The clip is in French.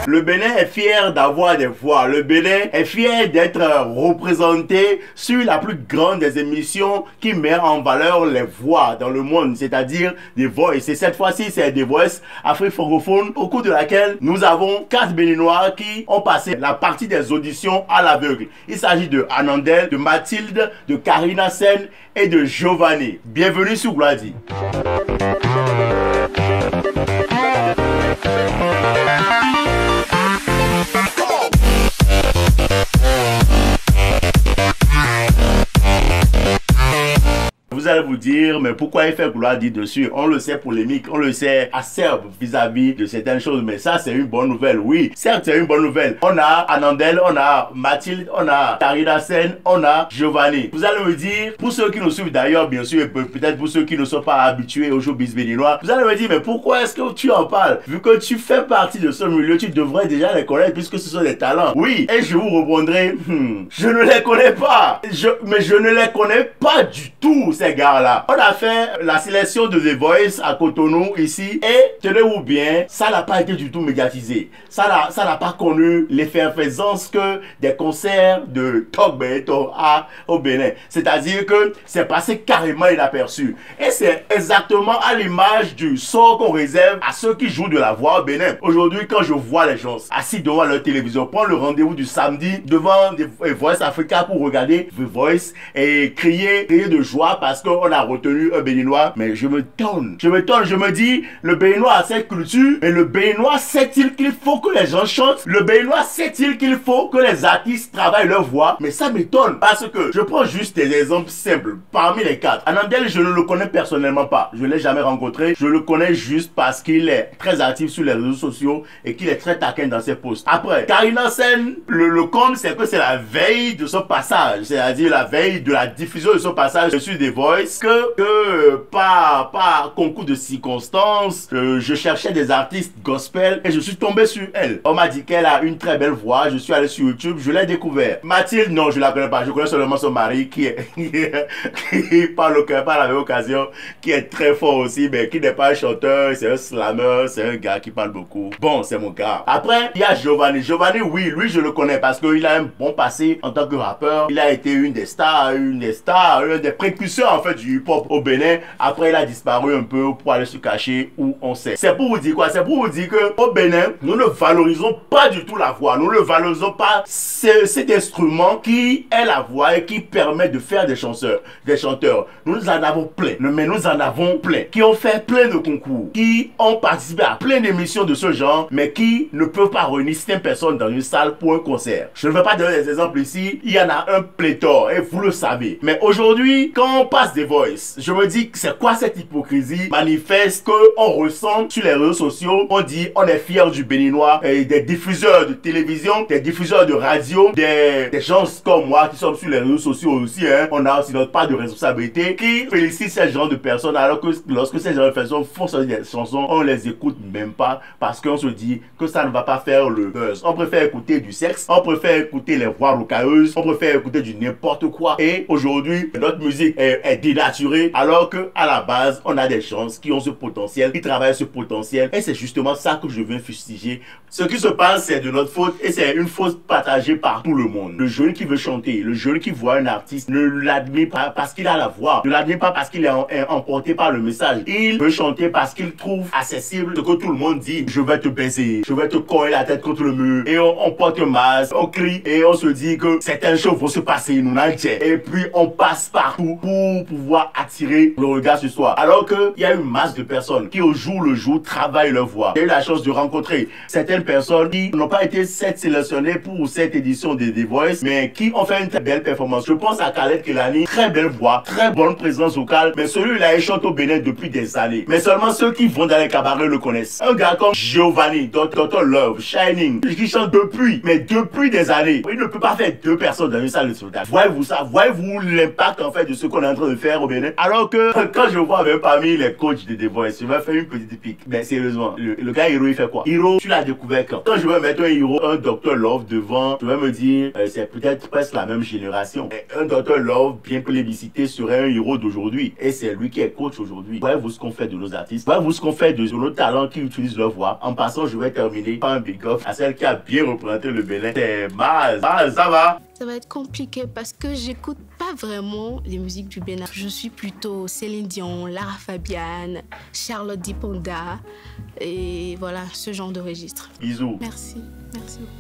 Le Bénin est fier d'avoir des voix. Le Bénin est fier d'être représenté sur la plus grande des émissions qui met en valeur les voix dans le monde, c'est-à-dire des Voice. Et cette fois-ci, c'est des Voice Afrique francophone, au cours de laquelle nous avons 4 Béninois qui ont passé la partie des auditions à l'aveugle. Il s'agit de Anandel, de Mathilde, de Karina Sen et de Giovanni. Bienvenue sur Gladi. Vous allez vous dire, mais pourquoi il fait Gladi dessus? On le sait polémique, on le sait acerbe vis-à-vis de certaines choses, mais ça c'est une bonne nouvelle, oui. Certes, c'est une bonne nouvelle. On a Anandel, on a Mathilde, on a Karina Sen, on a Giovanni. Vous allez me dire, pour ceux qui nous suivent d'ailleurs, bien sûr, et peut-être pour ceux qui ne sont pas habitués au showbiz béninois, vous allez me dire, mais pourquoi est-ce que tu en parles? Vu que tu fais partie de ce milieu, tu devrais déjà les connaître puisque ce sont des talents. Oui, et je vous répondrai, je ne les connais pas. Mais je ne les connais pas du tout, ces gars-là. On a fait la sélection de The Voice à Cotonou ici et tenez-vous bien, ça n'a pas été du tout médiatisé. Ça n'a pas connu l'effervescence que des concerts de Tok Benito a au Bénin. C'est-à-dire que c'est passé carrément inaperçu. Et c'est exactement à l'image du sort qu'on réserve à ceux qui jouent de la voix au Bénin. Aujourd'hui, quand je vois les gens assis devant leur télévision, prendre le rendez-vous du samedi devant The Voice Africa pour regarder The Voice et crier de joie parce qu'on a retenu un Béninois, mais je me tonne, je me dis, le Béninois a cette culture, mais le Béninois sait-il qu'il faut que les gens chantent? Le Béninois sait-il qu'il faut que les artistes travaillent leur voix? Mais ça m'étonne, parce que je prends juste des exemples simples, parmi les 4. Anandel, je ne le connais personnellement pas, je ne l'ai jamais rencontré, je le connais juste parce qu'il est très actif sur les réseaux sociaux et qu'il est très taquin dans ses posts. Après, Karina Sen, le compte, c'est que c'est la veille de son passage, c'est-à-dire la veille de la diffusion de son passage sur des Voice, que par concours de circonstances, je cherchais des artistes gospel et je suis tombé sur elle. On m'a dit qu'elle a une très belle voix, je suis allé sur YouTube, je l'ai découvert. Mathilde, non, je la connais pas, je connais seulement son mari qui par la même occasion, qui est très fort aussi, mais qui n'est pas un chanteur, c'est un slammer, c'est un gars qui parle beaucoup. Bon, c'est mon gars. Après, il y a Giovanni. Giovanni, oui, lui je le connais parce qu'il a un bon passé en tant que rappeur. Il a été une des stars, un des précurseurs en fait du hip-hop au Bénin. Après, il a disparu un peu pour aller se cacher où on sait. C'est pour vous dire quoi? C'est pour vous dire que au Bénin, nous ne valorisons pas du tout la voix. Nous ne valorisons pas cet instrument qui est la voix et qui permet de faire des chanteurs. Nous en avons plein. Mais nous en avons plein qui ont fait plein de concours, qui ont participé à plein d'émissions de ce genre, mais qui ne peuvent pas réunir 5 personnes dans une salle pour un concert. Je ne vais pas donner des exemples ici. Il y en a un pléthore et vous le savez. Mais aujourd'hui, quand on passe des Voice, je me dis que c'est quoi cette hypocrisie manifeste qu'on ressent sur les réseaux sociaux? On dit on est fier du Béninois, et des diffuseurs de télévision, des diffuseurs de radio, des gens comme moi qui sont sur les réseaux sociaux aussi, hein. On a aussi notre part de responsabilité qui félicite ces genre de personnes alors que lorsque ces genre de personnes font des chansons, on les écoute même pas parce qu'on se dit que ça ne va pas faire le buzz. On préfère écouter du sexe, on préfère écouter les voix rocailleuses, on préfère écouter du n'importe quoi et aujourd'hui notre musique est dénaturée alors que à la base on a des gens qui ont ce potentiel, qui travaillent ce potentiel et c'est justement ça que je viens fustiger. Ce qui se passe c'est de notre faute et c'est une faute partagée par tout le monde. Le jeune qui veut chanter, le jeune qui voit un artiste ne l'admire pas parce qu'il a la voix, ne l'admire pas parce qu'il est emporté par le message. Il veut chanter parce qu'il trouve accessible ce que tout le monde dit. Je vais te baiser, je vais te coller la tête contre le mur et on porte un masque, on crie et on se dit que certaines choses vont se passer, nous et puis on passe partout pour pouvoir attirer le regard sur soi. Alors qu'il y a une masse de personnes qui au jour le jour travaillent leur voix. J'ai eu la chance de rencontrer certaines personnes qui n'ont pas été sélectionnées pour cette édition de The Voice, mais qui ont fait une très belle performance. Je pense à Khaled Kelani, très belle voix, très bonne présence vocale, mais celui-là il chante au Bénin depuis des années. Mais seulement ceux qui vont dans les cabarets le connaissent. Un gars comme Giovanni, Dr. Love, Shining, qui chante depuis des années. Il ne peut pas faire 2 personnes dans une salle de spectacle. Voyez-vous ça? Voyez-vous l'impact en fait de ce qu'on est en train de faire? faire au Bénin. Alors que quand je vois même parmi les coachs de The Voice, je vais faire une petite pique. Mais sérieusement, le gars Hiro, il fait quoi? Hiro, tu l'as découvert quand je vais mettre un Hiro, un Dr Love devant, je vais me dire, c'est peut-être presque la même génération. Un Dr Love bien plébiscité serait un Hiro d'aujourd'hui. Et c'est lui qui est coach aujourd'hui. Voyez-vous ce qu'on fait de nos artistes? Voyez-vous ce qu'on fait de nos talents qui utilisent leur voix? En passant, je vais terminer par un big up à celle qui a bien représenté le Bénin. C'est Maz. Maz, ça va? Ça va être compliqué parce que j'écoute pas vraiment les musiques du Bénin. Je suis plutôt Céline Dion, Lara Fabian, Charlotte Diponda et voilà, ce genre de registre. Bisous. Merci, merci beaucoup.